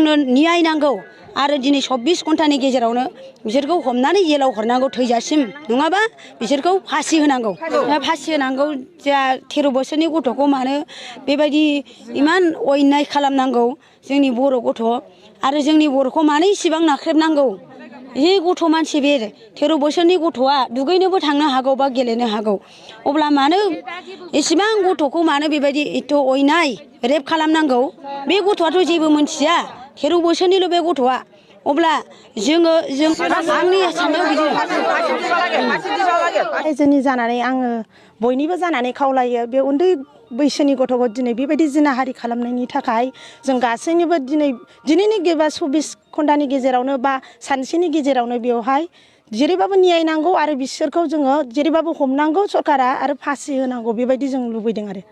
जोंनो न्याय नांगौ आरो दिनै 24 घन्टानि गेजेरावनो बिसोरखौ हमनानै जेलाव हरनांगौ थैजासिम नङाबा बिसोरखौ फासि होनांगौ फासि होनांगौ जा 13 बोसोरनि गथ'खौ मानो बेबायदि इमान अयनाय खालामनांगौ जोंनि बर' गथ' आरो जोंनि बर'खौ मानो इसिबां नाख्रेबनांगौ बे गथ' मानसि बे 13 बोसोरनि गथ'आ दुगैनोबो थांनो हागौ बा गेलेनो हागौ अब्ला मानो इसिबां गथ'खौ मानो बेबायदि एथ' अयनाय रेप खालामनांगौ बे गथ'आथ' जेबो मोनथिया 13 बोसोरनिल' बे गथ'आ अब्ला जों आंनि साननायाव बिदि रायजोनि जानानै आङो बयनिबो जानानै खावलायो बे उन्दै बैसोनि गथ'खौ दिनै बेबायदि जिनाहारि खालामनायनि थाखाय जों गासैनिबो दिनैनि 24 घन्टानि गेजेरावनो बा सानसेनि गेजेरावनो बेवहाय जेरैबाबो न्याय नांगौ आरो बिसोरखौ जोङो जेरैबाबो हमनांगौ सरकारा आरो फासि होनांगौ बेबायदि जों लुबैदों आरो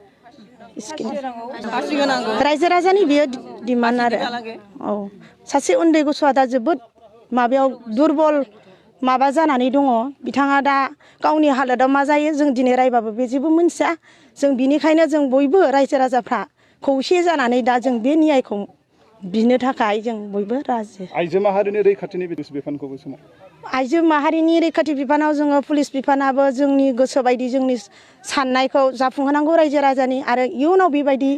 रायजो राजानि बियो डिमान्ड आरो औ सासे उन्दै गथ'आ दा जोबोद माबायाव दुरबल माबा जानानै दङ बिथाङा दा गावनि हालोदाव मा जायो जों दिनै रायबाबो बे जेबो मोनथिया जों बिनिखायनो जों बयबो रायजो राजाफ्रा खौसे जानानै दा जों बे न्यायखौ बिनो थाखाय जों बयबो राजि आइजो माहारिनि रैखाथिनि बिफानखौबो समाव आइजो माहारिनि रैखाथि बिफानाव जोङो पुलिस बिफानाबो जोंनि गोसो बायदि जोंनि साननायखौ जाफुंहोनांगौ रायजो राजानि आरो इयुनाव बेबायदि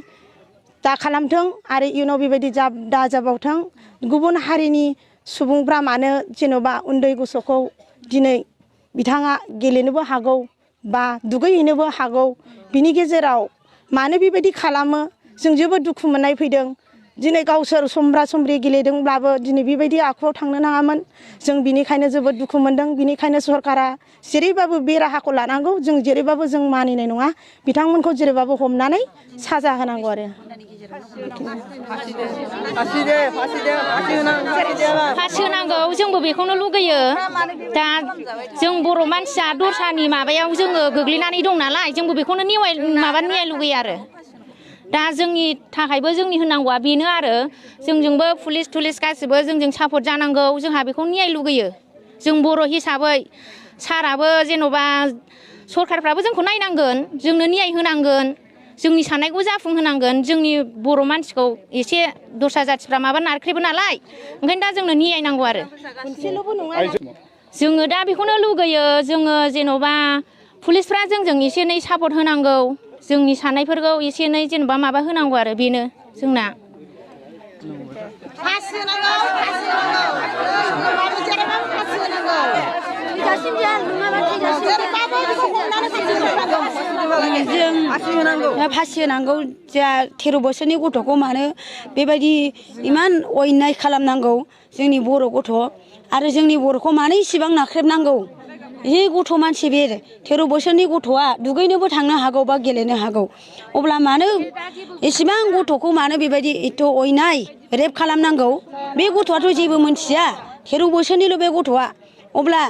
दा खालामथों आरो इयुनाव बेबायदि दा जाबावथों गुबुन हारिनि सुबुंफ्रा मानो जेन'बा उन्दै गथ'खौ दिनै बिथाङा गेलेनोबो हागौ बा दुगैहैनोबो हागौ बिनि गेजेराव मानो बेबायदि खालामो जों जोबोद दुखु मोननाय फैदों दिनै गावसोर समब्रा समब्रि गेलेदोंब्लाबो दिनै बेबायदि आखुआव थांनो नाङामोन जों बिनिखायनो जोबोद दुखु मोनदों बिनिखायनो सरकारा जेरैबाबो बे राहाखौ लानांगौ जों जेरैबाबो जों मानिनाय नङा बिथांमोनखौ जेरैबाबो हमनानै साजा होनांगौ आरो फासि होनांगौ जोंबो बेखौनो लुगैयो दा जों बर' मानसिया दस्रानि माबायाव जोङो गोग्लैनानै दं नालाय जोंबो बेखौनो न्याय लुगैयो आरो दा जोंनि थाखायबो जोंनि होनांगौआ बेनो आरो जोंजोंबो पुलिस थुलिस गासिबो जोंजों सापर्ट जानांगौ जोंहा बेखौ न्याय लुगैयो जों बर' हिसाबै साराबो जेन'बा सरखारफ्राबो जोंखौ नायनांगोन जोंनो न्याय होनांगोन जोंनि साननायखौ जाफुंहोनांगोन जोंनि बर' मानसिखौ एसे दस्रा जाथिफ्रा माबा नारख्रेबो नालाय ओंखायनो दा जोंनो न्याय नांगौ आरो जोङो दा बेखौनो लुगैयो जोङो जेन'बा पुलिसफ्रा जोंजों एसे एनै सापर्ट होनांगौ जोंनि साननायफोरखौ एसे एनै जेनेबा माबा होनांगौ आरो बेनो जोंना फासि होनांगौ जा 13 बोसोरनि गथ'खौ मानो बेबायदि इमान अयनाय खालामनांगौ जोंनि बर' गथ' आरो जोंनि बर'खौ मानो इसिबां नाख्रेबनांगौ बे गथ' मानसि बे 13 बोसोरनि गथ'आ दुगैनोबो थांनो हागौ बा गेलेनो हागौ अब्ला मानो इसिबां गथ'खौ मानो बेबायदि एथ' अयनाय रेप खालामनांगौ बे गथ'आथ' जेबो मोनथिया 13 बोसोरनिल' बे गथ'आ अब्ला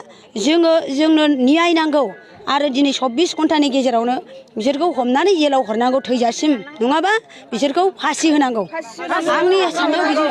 जोंनो न्याय नांगौ आरो दिनै 24 घन्टानि गेजेरावनो बिसोरखौ हमनानै जेलाव हरनांगौ थैजासिम नङाबा बिसोरखौ फासि होनांगौ आंनि साननायाव बिदि